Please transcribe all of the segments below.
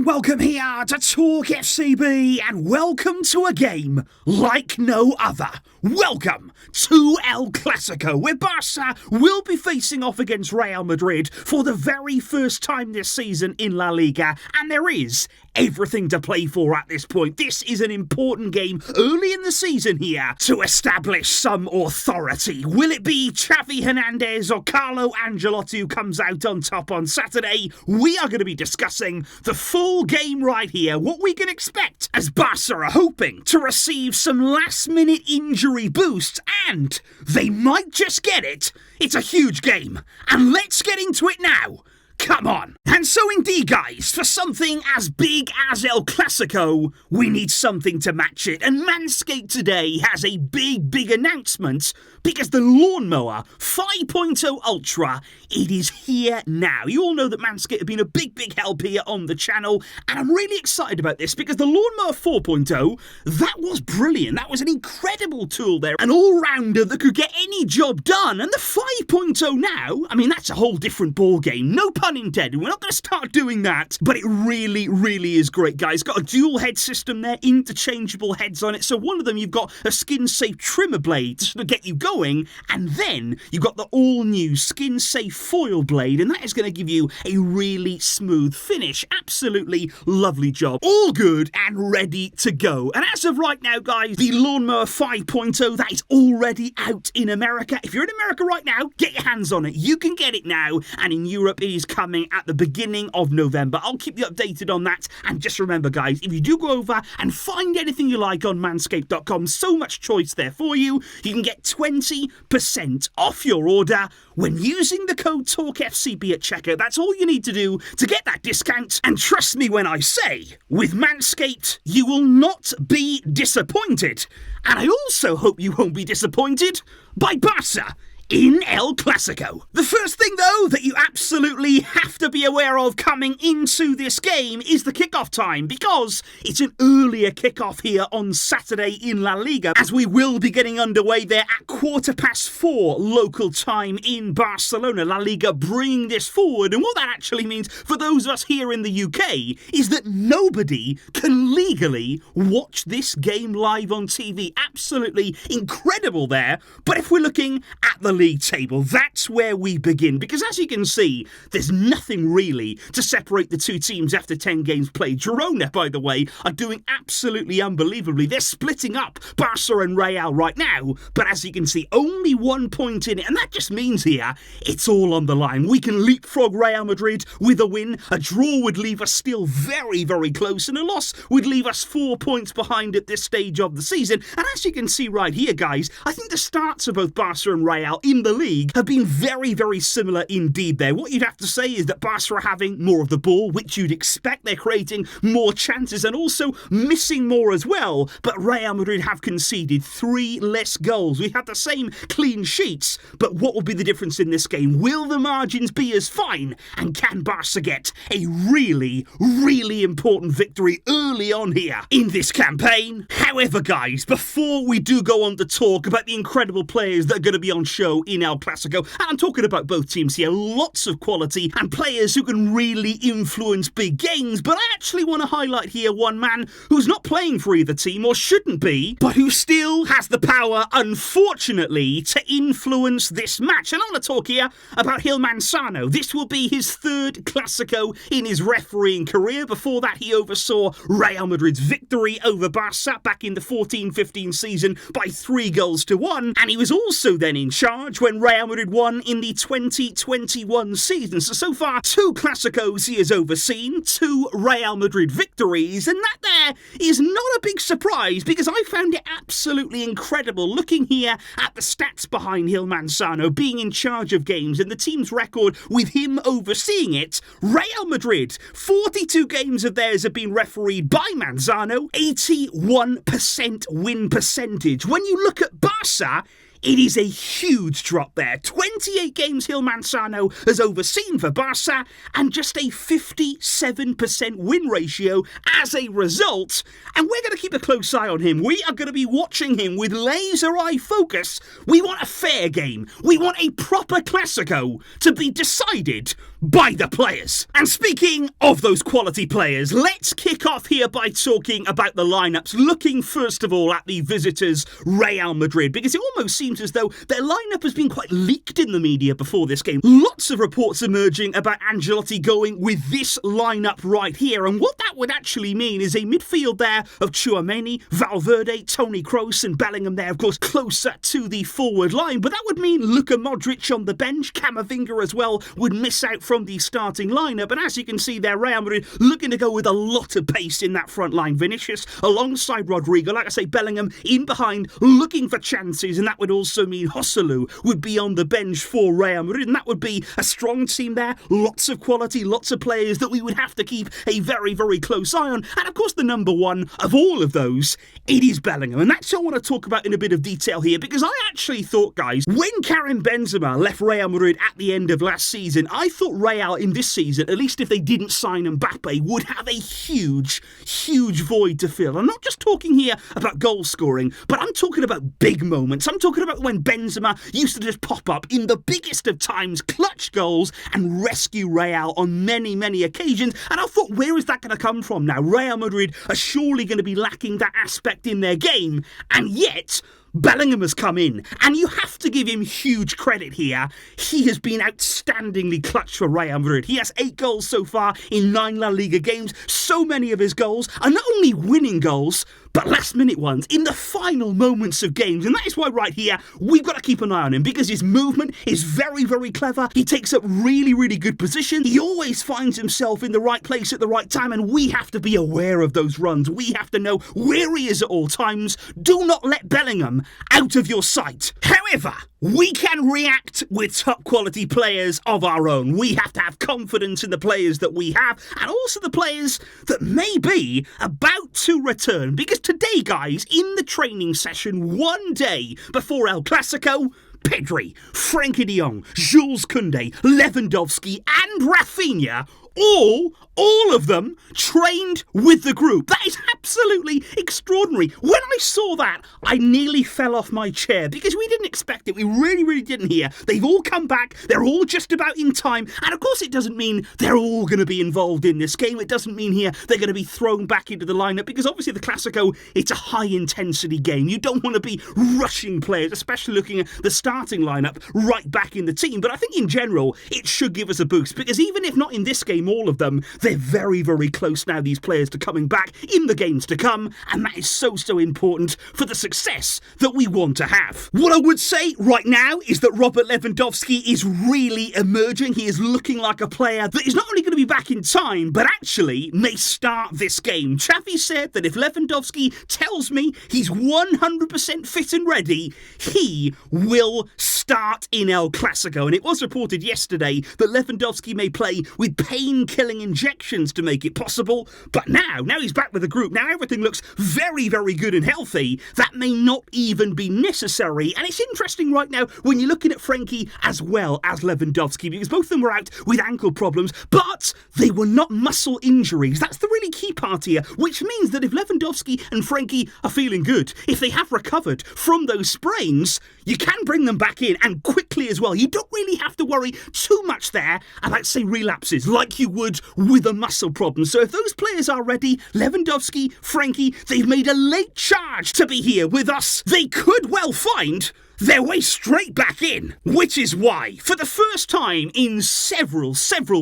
welcome here to TalkFCB and welcome to a game like no other. Welcome to El Clasico, where Barça will be facing off against Real Madrid for the very first time this season in La Liga, and there is everything to play for at this point. This is an important game early in the season here to establish some authority. Will it be Xavi Hernandez or Carlo Ancelotti who comes out on top on Saturday? We are going to be discussing the full game right here, what we can expect as Barca are hoping to receive some last-minute injury boost, and they might just get it. It's a huge game, and let's get into it now. Come on. And so indeed, guys, for something as big as El Clasico, we need something to match it. And Manscaped today has a big announcement, because the Lawnmower 5.0 Ultra, it is here now. You all know that Manscaped have been a big help here on the channel, and I'm really excited about this because the Lawnmower 4.0, that was brilliant. That was an incredible tool there, an all-rounder that could get any job done. And the 5.0 now, I mean, that's a whole different ball game. No pun intended. We're not going to start doing that, but it really is great, guys. Got a dual head system there, interchangeable heads on it. So one of them, you've got a skin-safe trimmer blade to get you going, and then you've got the all-new skin-safe foil blade, and that is going to give you a really smooth finish. Absolutely lovely job. All good and ready to go. And as of right now, guys, the Lawnmower 5.0, that is already out in America. If you're in America right now, get your hands on it. You can get it now, and in Europe, it is coming at the beginning of November. I'll keep you updated on that. And just remember, guys, if you do go over and find anything you like on manscaped.com, so much choice there for you, you can get 20% off your order when using the code TalkFCB at checkout. That's all you need to do to get that discount. And trust me when I say, with Manscaped, you will not be disappointed. And I also hope you won't be disappointed by Barça in El Clasico. The first thing, though, that you absolutely have to be aware of coming into this game is the kickoff time, because it's an earlier kickoff here on Saturday in La Liga, as we will be getting underway there at 4:15 local time in Barcelona. La Liga bringing this forward, and what that actually means for those of us here in the UK is that nobody can legally watch this game live on TV. Absolutely incredible there. But if we're looking at the league table, that's where we begin, because as you can see, there's nothing really to separate the two teams after 10 games played. Girona, by the way, are doing absolutely unbelievably. They're splitting up Barça and Real right now, but as you can see, only 1 point in it, and that just means here it's all on the line. We can leapfrog Real Madrid with a win. A draw would leave us still very close, and a loss would leave us 4 points behind at this stage of the season. And as you can see right here, guys, I think the starts of both Barça and Real in the league have been very similar indeed there. What you'd have to say is that Barca are having more of the ball, which you'd expect. They're creating more chances and also missing more as well. But Real Madrid have conceded 3 less goals. We have the same clean sheets, but what will be the difference in this game? Will the margins be as fine? And can Barca get a really important victory early on here in this campaign? However, guys, before we do go on to talk about the incredible players that are going to be on show in El Clasico, and I'm talking about both teams here, lots of quality and players who can really influence big games, but I actually want to highlight here one man who's not playing for either team, or shouldn't be, but who still has the power, unfortunately, to influence this match. And I want to talk here about Gil Manzano. This will be his 3rd Clasico in his refereeing career. Before that, he oversaw Real Madrid's victory over Barça back in the 14-15 season by 3-1, and he was also then in charge when Real Madrid won in the 2021 season. So far, 2 Clásicos he has overseen, 2 Real Madrid victories, and that there is not a big surprise, because I found it absolutely incredible looking here at the stats behind Gil Manzano being in charge of games and the team's record with him overseeing it. Real Madrid, 42 games of theirs have been refereed by Manzano, 81% win percentage. When you look at Barça, it is a huge drop there. 28 games Gil Manzano has overseen for Barça, and just a 57% win ratio as a result. And we're going to keep a close eye on him. We are going to be watching him with laser eye focus. We want a fair game. We want a proper Clasico to be decided by the players. And speaking of those quality players, let's kick off here by talking about the lineups, looking first of all at the visitors, Real Madrid, because it almost seems as though their lineup has been quite leaked in the media before this game. Lots of reports emerging about Ancelotti going with this lineup right here, and what that would actually mean is a midfield there of Tchouaméni, Valverde, Toni Kroos and Bellingham there, of course, closer to the forward line, but that would mean Luka Modric on the bench, Camavinga as well would miss out from the starting lineup, and as you can see there, Real Madrid looking to go with a lot of pace in that front line. Vinicius alongside Rodrigo, like I say, Bellingham in behind, looking for chances, and that would also mean Joselu would be on the bench for Real Madrid, and that would be a strong team there, lots of quality, lots of players that we would have to keep a very, very close eye on, and of course the number one of all of those, it is Bellingham, and that's what I want to talk about in a bit of detail here, because I actually thought, guys, when Karim Benzema left Real Madrid at the end of last season, I thought Real in this season, at least if they didn't sign Mbappe, would have a huge void to fill. I'm not just talking here about goal scoring, but I'm talking about big moments. I'm talking about when Benzema used to just pop up in the biggest of times, clutch goals, and rescue Real on many occasions. And I thought, where is that going to come from now? Real Madrid are surely going to be lacking that aspect in their game, and yet Bellingham has come in, and you have to give him huge credit here. He has been outstandingly clutch for Real Madrid. He has 8 goals so far in 9 La Liga games. So many of his goals are not only winning goals, but last-minute ones in the final moments of games. And that is why right here, we've got to keep an eye on him, because his movement is very clever. He takes up really good position. He always finds himself in the right place at the right time, and we have to be aware of those runs. We have to know where he is at all times. Do not let Bellingham out of your sight. However, we can react with top quality players of our own. We have to have confidence in the players that we have, and also the players that may be about to return, because today, guys, in the training session, one day before El Clasico, Pedri, Frenkie de Jong, Jules Koundé, Lewandowski and Rafinha all of them trained with the group. That is absolutely extraordinary. When I saw that, I nearly fell off my chair, because we didn't expect it. We really didn't here. They've all come back. They're all just about in time. And of course, it doesn't mean they're all going to be involved in this game. It doesn't mean here they're going to be thrown back into the lineup, because obviously the Clasico, it's a high-intensity game. You don't want to be rushing players, especially looking at the starting lineup right back in the team. But I think in general, it should give us a boost, because even if not in this game, all of them, they're very close now, these players, to coming back in the games to come, and that is so important for the success that we want to have. What I would say right now is that Robert Lewandowski is really emerging. He is looking like a player that is not only going to be back in time, but actually may start this game. Xavi said that if Lewandowski tells me he's 100% fit and ready, he will start in El Clasico. And it was reported yesterday that Lewandowski may play with pain-killing injections to make it possible, but now he's back with the group. Now everything looks very good and healthy. That may not even be necessary, and it's interesting right now when you're looking at Frenkie as well as Lewandowski, because both of them were out with ankle problems, but they were not muscle injuries. That's the really key part here, which means that if Lewandowski and Frenkie are feeling good, if they have recovered from those sprains, you can bring them back in, and quickly as well. You don't really have to worry too much there about, say, relapses like you would with a muscle problem. So if those players are ready, Lewandowski, Frenkie, they've made a late charge to be here with us. They could well find their way straight back in, which is why, for the first time in several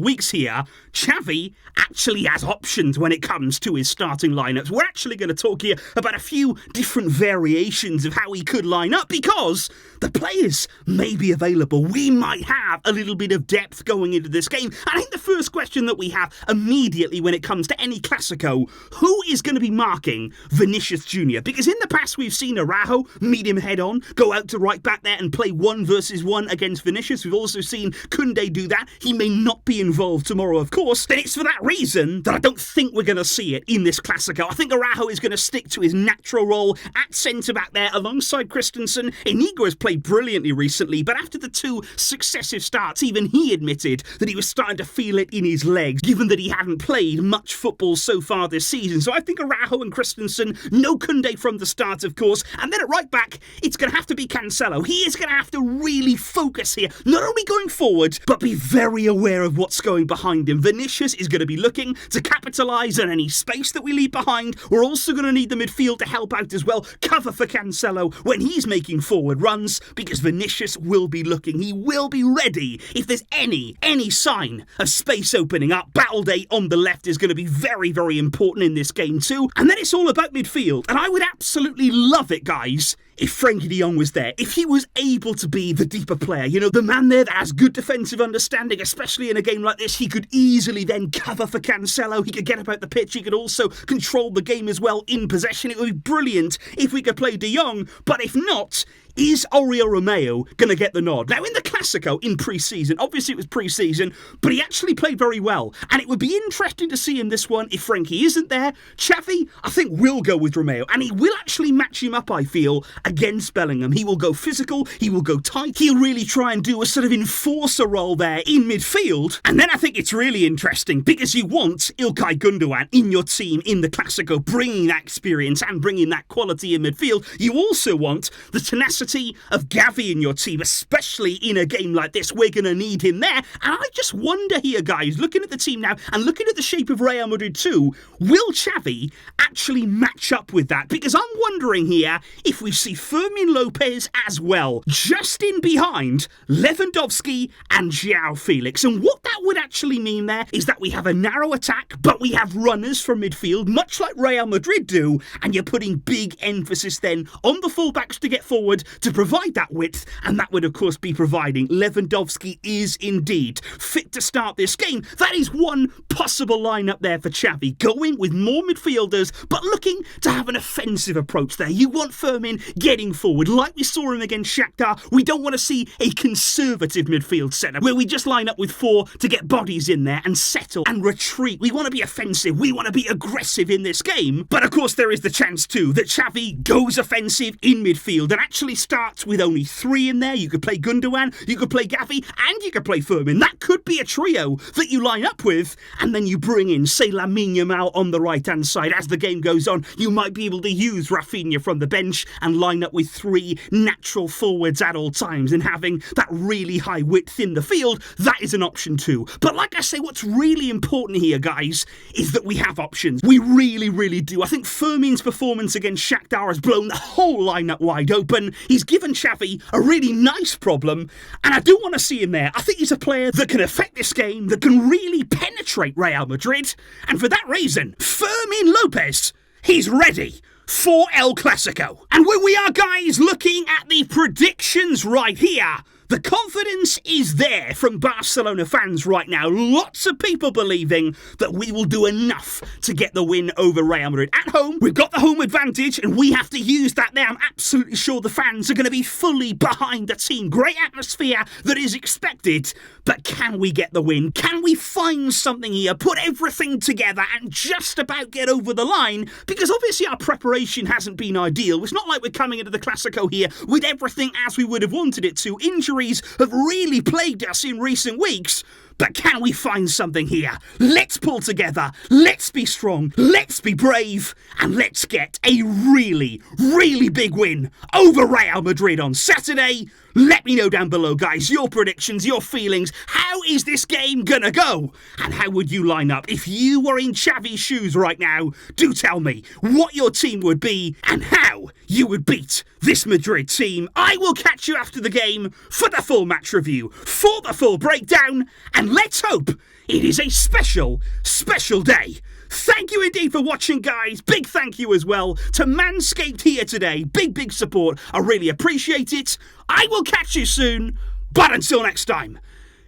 weeks here, Xavi actually has options when it comes to his starting lineups. We're actually going to talk here about a few different variations of how he could line up, because the players may be available. We might have a little bit of depth going into this game. And I think the first question that we have immediately when it comes to any Clasico, who is going to be marking Vinicius Jr.? Because in the past we've seen Araujo meet him head on, go out to right back there and play 1 versus 1 against Vinicius. We've also seen Koundé do that. He may not be involved tomorrow, of course, course, then it's for that reason that I don't think we're going to see it in this Clasico. I think Araujo is going to stick to his natural role at centre-back there alongside Christensen. Inigo has played brilliantly recently, but after the 2 successive starts, even he admitted that he was starting to feel it in his legs, given that he hadn't played much football so far this season. So I think Araujo and Christensen, no Koundé from the start, of course, and then at right back, it's going to have to be Cancelo. He is going to have to really focus here, not only going forward, but be very aware of what's going behind him. Vinicius is going to be looking to capitalise on any space that we leave behind. We're also going to need the midfield to help out as well, cover for Cancelo when he's making forward runs, because Vinicius will be looking. He will be ready if there's any sign of space opening up. Balde on the left is going to be very, very important in this game too. And then it's all about midfield. And I would absolutely love it, guys, if Frenkie de Jong was there, if he was able to be the deeper player, you know, the man there that has good defensive understanding, especially in a game like this. He could easily then cover for Cancelo, he could get about the pitch, he could also control the game as well in possession. It would be brilliant if we could play de Jong, but if not, is Oriol Romeu going to get the nod? Now, in the Clasico, in pre-season, obviously it was pre-season, but he actually played very well. And it would be interesting to see in this one if Frenkie isn't there. Xavi, I think, will go with Romeu, and he will actually match him up, I feel, against Bellingham. He will go physical, he will go tight, he'll really try and do a sort of enforcer role there in midfield. And then I think it's really interesting, because you want Ilkay Gundogan in your team in the Clasico, bringing that experience and bringing that quality in midfield. You also want the tenacity of Xavi in your team, especially in a game like this. We're going to need him there. And I just wonder here, guys, looking at the team now and looking at the shape of Real Madrid too, will Xavi actually match up with that? Because I'm wondering here if we see Fermin Lopez as well, just in behind Lewandowski and João Felix. And what that would actually mean there is that we have a narrow attack, but we have runners from midfield, much like Real Madrid do, and you're putting big emphasis then on the fullbacks to get forward to provide that width, and that would of course be providing. Lewandowski is indeed fit to start this game. That is one possible lineup there for Xavi, going with more midfielders but looking to have an offensive approach there. You want Fermin getting forward like we saw him against Shakhtar. We don't want to see a conservative midfield setup where we just line up with 4 to get bodies in there and settle and retreat. We want to be offensive, we want to be aggressive in this game, but of course there is the chance too that Xavi goes offensive in midfield and actually starts with only 3 in there. You could play Gundogan, you could play Xavi, and you could play Fermin. That could be a trio that you line up with, and then you bring in, say, Lamine Yamal on the right-hand side. As the game goes on, you might be able to use Rafinha from the bench and line up with 3 natural forwards at all times, and having that really high width in the field, that is an option too. But like I say, what's really important here, guys, is that we have options. We really, really do. I think Fermin's performance against Shakhtar has blown the whole lineup wide open. He's given Xavi a really nice problem, and I do want to see him there. I think he's a player that can affect this game, that can really penetrate Real Madrid, and for that reason, Fermin Lopez, he's ready for El Clasico. And where we are, guys, looking at the predictions right here, the confidence is there from Barcelona fans right now. Lots of people believing that we will do enough to get the win over Real Madrid. At home, we've got the home advantage, and we have to use that there. I'm absolutely sure the fans are going to be fully behind the team. Great atmosphere that is expected. But can we get the win? Can we find something here, put everything together, and just about get over the line? Because obviously our preparation hasn't been ideal. It's not like we're coming into the Clasico here with everything as we would have wanted it to. Injuries have really plagued us in recent weeks. But can we find something here? Let's pull together, let's be strong, let's be brave, and let's get a really, really big win over Real Madrid on Saturday. Let me know down below, guys, your predictions, your feelings. How is this game gonna go? And how would you line up if you were in Xavi's shoes right now? Do tell me what your team would be and how you would beat this Madrid team. I will catch you after the game for the full match review, for the full breakdown, and let's hope it is a special, special day. Thank you indeed for watching, guys. Big thank you as well to Manscaped here today. Big, big support. I really appreciate it. I will catch you soon. But until next time,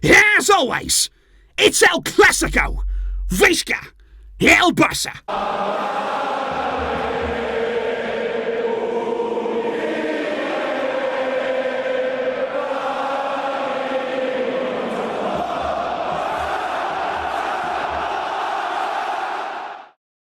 as always, it's El Clasico. Visca El Barça.